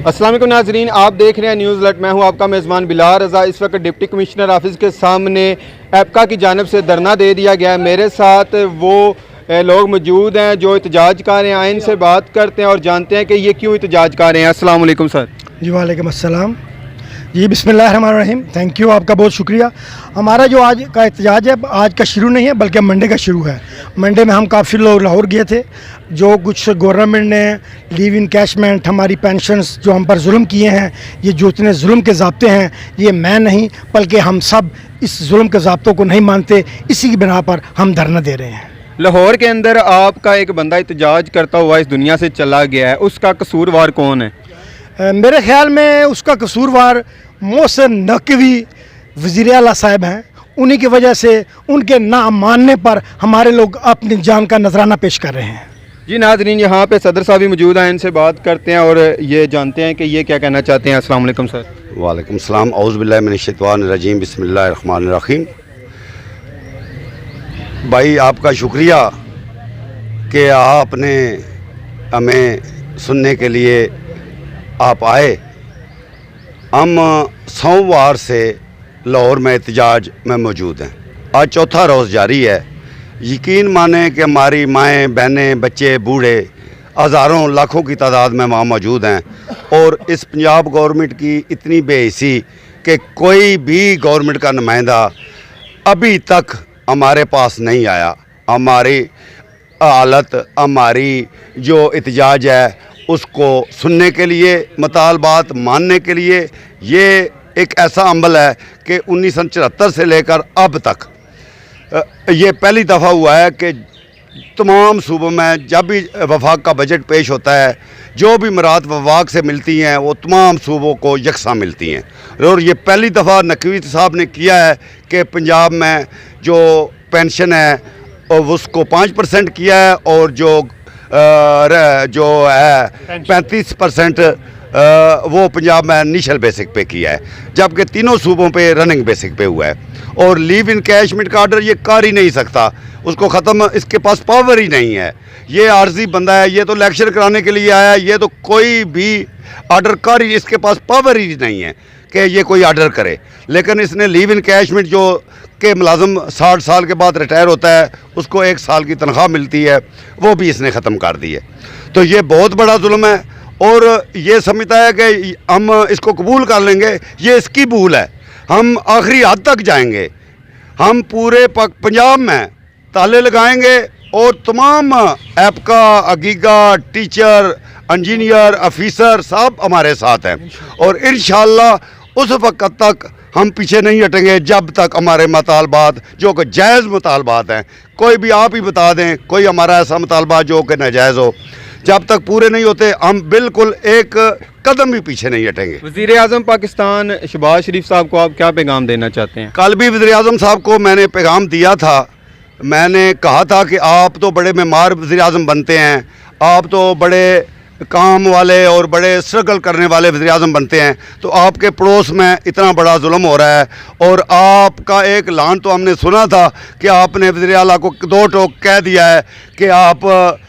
अस्सलाम वालेकुम नाजरीन, आप देख रहे हैं न्यूज़ अलर्ट। मैं हूं आपका मेज़बान बिलाल रज़ा। इस वक्त डिप्टी कमिश्नर ऑफिस के सामने एपका की जानिब से धरना दे दिया गया है। मेरे साथ वो लोग मौजूद हैं जो एहतजाज कर रहे हैं। आए इनसे बात करते हैं और जानते हैं कि ये क्यों एहतजाज कर रहे हैं। अस्सलाम वालेकुम सर। जी वालेकुम अस्सलाम जी, बिस्मिल्लाहिर्रहमानिर्रहीम। थैंक यू, आपका बहुत शुक्रिया। हमारा जो आज का एहतजाज है आज का शुरू नहीं है बल्कि मंडे का शुरू है। मंडे में हम काफ़ी लोग लाहौर गए थे। जो कुछ गवर्नमेंट ने लीव इनकैशमेंट, हमारी पेंशन्स जो हम पर जुल्म किए हैं, ये जो इतने जुल्म के ज़ाब्ते हैं, ये मैं नहीं बल्कि हम सब इस जुल्म के ज़ाब्तों को नहीं मानते। इसी की बिना पर हम धरना दे रहे हैं। लाहौर के अंदर आपका एक बंदा एहतजाज करता हुआ इस दुनिया से चला गया है, उसका कसूरवार कौन है? मेरे ख्याल में उसका कसूरवार मोहसिन नकवी वज़ीर आला साहब हैं। उन्हीं की वजह से उनके ना मानने पर हमारे लोग अपनी जान का नजराना पेश कर रहे हैं। जी नाजरीन, यहाँ पे सदर साहब भी मौजूद हैं, इनसे बात करते हैं और ये जानते हैं कि ये क्या कहना चाहते हैं। अस्सलाम वालेकुम सर। वालेकुम सलाम। औज़ु बिल्लाहि मिनश्शैतानिर्रजीम, बिस्मिल्लाहिर्रहमानिर्रहीम। भाई आपका शुक्रिया कि आपने हमें सुनने के लिए आप आए। हम सोमवार से लाहौर में एहतजाज में मौजूद हैं। आज चौथा रोज़ जारी है। यकीन माने कि हमारी माएँ, बहनें, बच्चे, बूढ़े हज़ारों लाखों की तादाद में वहाँ मौजूद हैं। और इस पंजाब गवर्नमेंट की इतनी बेहिसी कि कोई भी गवर्नमेंट का नुमाइंदा अभी तक हमारे पास नहीं आया। हमारी हालत, हमारी जो एहतजाज है उसको सुनने के लिए, मुतालबात मानने के लिए। ये एक ऐसा अमल है कि 1974 से लेकर अब तक ये पहली दफ़ा हुआ है कि तमाम सूबों में जब भी वफाक का बजट पेश होता है, जो भी मुराद वफाक से मिलती हैं वो तमाम सूबों को यकसा मिलती हैं। और ये पहली दफ़ा नकवी साहब ने किया है कि पंजाब में जो पेंशन है और उसको 5% किया है और जो है 35% वो पंजाब में इनिशियल बेसिक पे किया है, जबकि तीनों सूबों पे रनिंग बेसिक पे हुआ है। और लीव इनकैशमेंट का आर्डर ये कर ही नहीं सकता, उसको ख़त्म, इसके पास पावर ही नहीं है। ये आर्जी बंदा है, ये तो लेक्चर कराने के लिए आया है। ये तो कोई भी आर्डर कर ही, इसके पास पावर ही नहीं है कि ये कोई आर्डर करे। लेकिन इसने लीव इनकैशमेंट जो कि मुलाजम 60 साल के बाद रिटायर होता है उसको 1 साल की तनख्वाह मिलती है, वो भी इसने ख़त्म कर दी है। तो ये बहुत बड़ा जुल्म है और ये समझता है कि हम इसको कबूल कर लेंगे। ये इसकी भूल है। हम आखिरी हद तक जाएंगे। हम पूरे पंजाब में ताले लगाएंगे और तमाम एपका, अगीगा, टीचर, इंजीनियर, ऑफिसर सब हमारे साथ हैं। और इंशाअल्लाह उस वक्त तक हम पीछे नहीं हटेंगे जब तक हमारे मुतालबात जो कि जायज़ मुतालबात हैं, कोई भी आप ही बता दें कोई हमारा ऐसा मुतालबा जो कि नाजायज़ हो, जब तक पूरे नहीं होते हम बिल्कुल एक कदम भी पीछे नहीं हटेंगे। वज़ीर आज़म पाकिस्तान शहबाज शरीफ साहब को आप क्या पैगाम देना चाहते हैं? कल भी वज़ीर आज़म साहब को मैंने पैगाम दिया था। मैंने कहा था कि आप तो बड़े मेमार वज़ीर आज़म बनते हैं, आप तो बड़े काम वाले और बड़े स्ट्रगल करने वाले वज़ीर आज़म बनते हैं, तो आपके पड़ोस में इतना बड़ा जुल्म हो रहा है। और आपका एक ऐलान तो हमने सुना था कि आपने वज़ीर आला को 2 टोक कह दिया है कि आप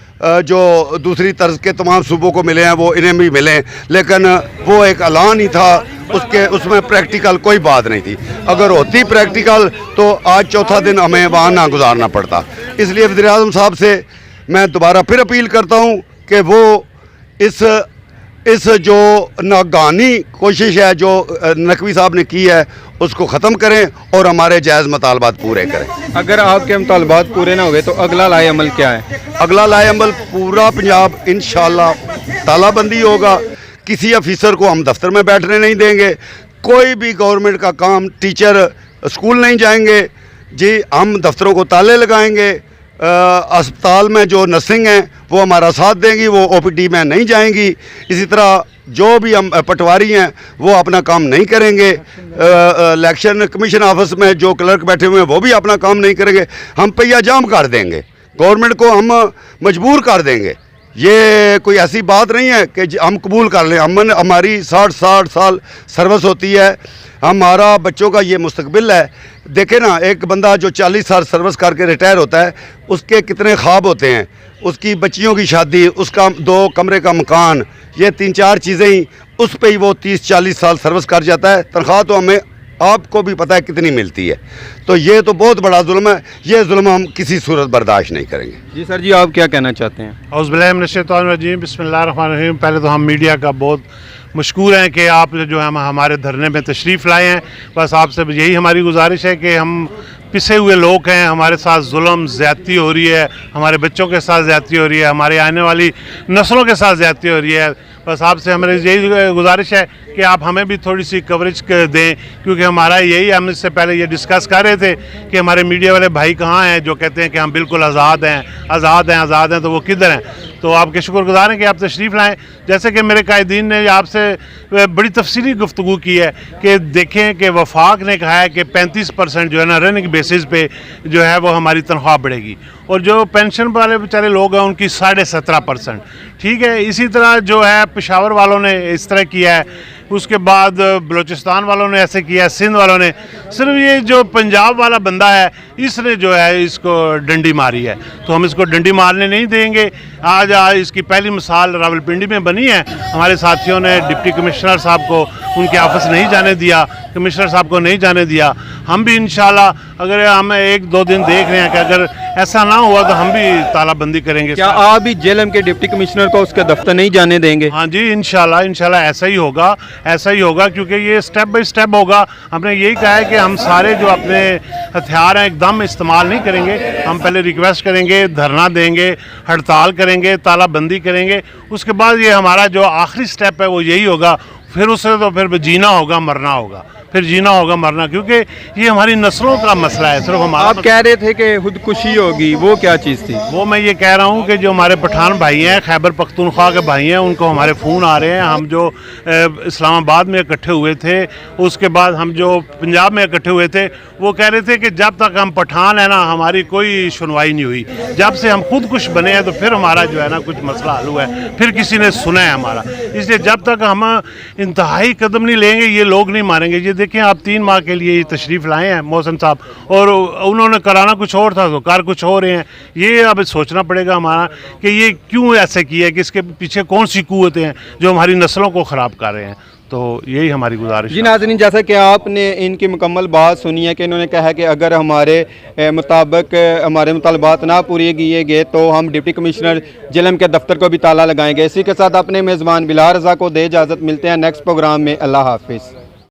जो दूसरी तर्ज के तमाम सूबों को मिले हैं वो इन्हें भी मिलें, लेकिन वो एक ऐलान ही था, उसमें प्रैक्टिकल कोई बात नहीं थी। अगर होती प्रैक्टिकल तो आज चौथा दिन हमें वहाँ ना गुजारना पड़ता। इसलिए वज़ीर आज़म साहब से मैं दोबारा फिर अपील करता हूँ कि वो इस जो नागानी कोशिश है जो नकवी साहब ने की है उसको ख़त्म करें और हमारे जायज़ मुतालबात पूरे करें। अगर आपके मुतालबात पूरे ना हुए तो अगला लाए अमल क्या है? अगला लाए अमल पूरा पंजाब इंशाअल्लाह तालाबंदी होगा। किसी अफिसर को हम दफ्तर में बैठने नहीं देंगे। कोई भी गवर्नमेंट का काम, टीचर स्कूल नहीं जाएंगे जी, हम दफ्तरों को ताले लगाएंगे। अस्पताल में जो नर्सिंग हैं वो हमारा साथ देंगी, वो ओपीडी में नहीं जाएंगी। इसी तरह जो भी हम पटवारी हैं वो अपना काम नहीं करेंगे। इलेक्शन कमीशन ऑफिस में जो क्लर्क बैठे हुए हैं वो भी अपना काम नहीं करेंगे। हम पहिया जाम कर देंगे, गवर्नमेंट को हम मजबूर कर देंगे। ये कोई ऐसी बात नहीं है कि हम कबूल कर लें। हमारी 60 साल सर्विस होती है, हमारा बच्चों का ये मुस्तकबिल है। देखें ना, एक बंदा जो 40 साल सर्विस करके रिटायर होता है उसके कितने ख्वाब होते हैं। उसकी बच्चियों की शादी, उसका 2 कमरे का मकान, ये 3-4 चीज़ें ही उस पे ही वो 30-40 साल सर्विस कर जाता है। तनख्वाह तो हमें आपको भी पता है कितनी मिलती है। तो ये तो बहुत बड़ा जुल्म है, ये जुल्म हम किसी सूरत बर्दाश्त नहीं करेंगे। जी सर जी, आप क्या कहना चाहते हैं? औज़ुबिल्लाहिमिनश्शैतानिर्रजीम, बिस्मिल्लाहिर्रहमानिर्रहीम। पहले तो हम मीडिया का बहुत मशकूर हैं कि आप जो है हमारे धरने में तशरीफ़ लाए हैं। बस आपसे यही हमारी गुजारिश है कि हम पिसे हुए लोग हैं, हमारे साथ जुल्म ज़्यादती हो रही है, हमारे बच्चों के साथ ज़्यादती हो रही है, हमारे आने वाली नस्लों के साथ ज़्यादती हो रही है। बस आपसे हमारी यही गुजारिश है कि आप हमें भी थोड़ी सी कवरेज दें, क्योंकि हमारा यही, हम इससे पहले ये डिस्कस कर रहे थे कि हमारे मीडिया वाले भाई कहाँ हैं जो कहते हैं कि हम बिल्कुल आज़ाद हैं, आज़ाद हैं, आज़ाद हैं, तो वो किधर हैं? तो आपके शुक्रगुज़ार हैं कि आप तशरीफ़ लाएँ। जैसे कि मेरे कायदीन ने आपसे बड़ी तफसीली गुफ्तगू की है कि देखें कि वफाक ने कहा है कि 35% जो है ना रनिंग बेसिस पे जो है वो हमारी तनख्वाह बढ़ेगी, और जो पेंशन वाले बेचारे लोग हैं उनकी 17.5%। ठीक है, इसी तरह जो है पेशावर वालों ने इस तरह किया है, उसके बाद बलूचिस्तान वालों ने ऐसे किया, सिंध वालों ने। सिर्फ ये जो पंजाब वाला बंदा है इसने जो है इसको डंडी मारी है, तो हम इसको डंडी मारने नहीं देंगे। आज इसकी पहली मिसाल रावलपिंडी में बनी है। हमारे साथियों ने डिप्टी कमिश्नर साहब को उनके ऑफिस नहीं जाने दिया, कमिश्नर साहब को नहीं जाने दिया। हम भी इंशाल्लाह, अगर हम 1-2 दिन देख रहे हैं कि अगर ऐसा ना हुआ तो हम भी तालाबंदी करेंगे। क्या आप भी जेएलएम के डिप्टी कमिश्नर को उसके दफ्तर नहीं जाने देंगे? हाँ जी, इंशाल्लाह ऐसा ही होगा, ऐसा ही होगा, क्योंकि ये स्टेप बाय स्टेप होगा। हमने यही कहा है कि हम सारे जो अपने हथियार हैं एकदम इस्तेमाल नहीं करेंगे। हम पहले रिक्वेस्ट करेंगे, धरना देंगे, हड़ताल करेंगे, तालाबंदी करेंगे। उसके बाद ये हमारा जो आखिरी स्टेप है वो यही होगा। फिर उससे तो फिर जीना होगा, मरना होगा, फिर जीना होगा, मरना, क्योंकि ये हमारी नस्लों का मसला है। सिर्फ हमारा, आप कह रहे थे कि खुदकुशी होगी, वो क्या चीज़ थी? वो मैं ये कह रहा हूँ कि जो हमारे पठान भाई हैं, खैबर पख्तूनख्वा के भाई हैं, उनको हमारे फ़ोन आ रहे हैं। हम जो इस्लामाबाद में इकट्ठे हुए थे, उसके बाद हम जो पंजाब में इकट्ठे हुए थे, वो कह रहे थे कि जब तक हम पठान है ना हमारी कोई सुनवाई नहीं हुई। जब से हम खुद कुछ बने हैं तो फिर हमारा जो है ना कुछ मसला हल हुआ है, फिर किसी ने सुना है हमारा। इसलिए जब तक हम इंतहाई कदम नहीं लेंगे ये लोग नहीं मारेंगे। ये देखें, आप 3 माह के लिए तशरीफ़ लाए हैं मोहसिन साहब, और उन्होंने कराना कुछ और था तो कार कुछ हो रहे हैं। ये अब सोचना पड़ेगा हमारा कि ये क्यों ऐसे किया है, कि इसके पीछे कौन सी कुव्वतें हैं जो हमारी नस्लों को ख़राब कर रहे हैं। तो यही हमारी गुजारिश है। जी नाज़रीन, जैसा कि आपने इनकी मुकम्मल बात सुनी है कि इन्होंने कहा कि अगर हमारे मुताबिक हमारे मुतालबात ना पूरे किए गए तो हम डिप्टी कमिश्नर जेएलएम के दफ्तर को भी ताला लगाएंगे। इसी के साथ अपने मेज़बान बिलाल रज़ा को दे इजाज़त। मिलते हैं नेक्स्ट प्रोग्राम में। अल्लाह हाफिज़।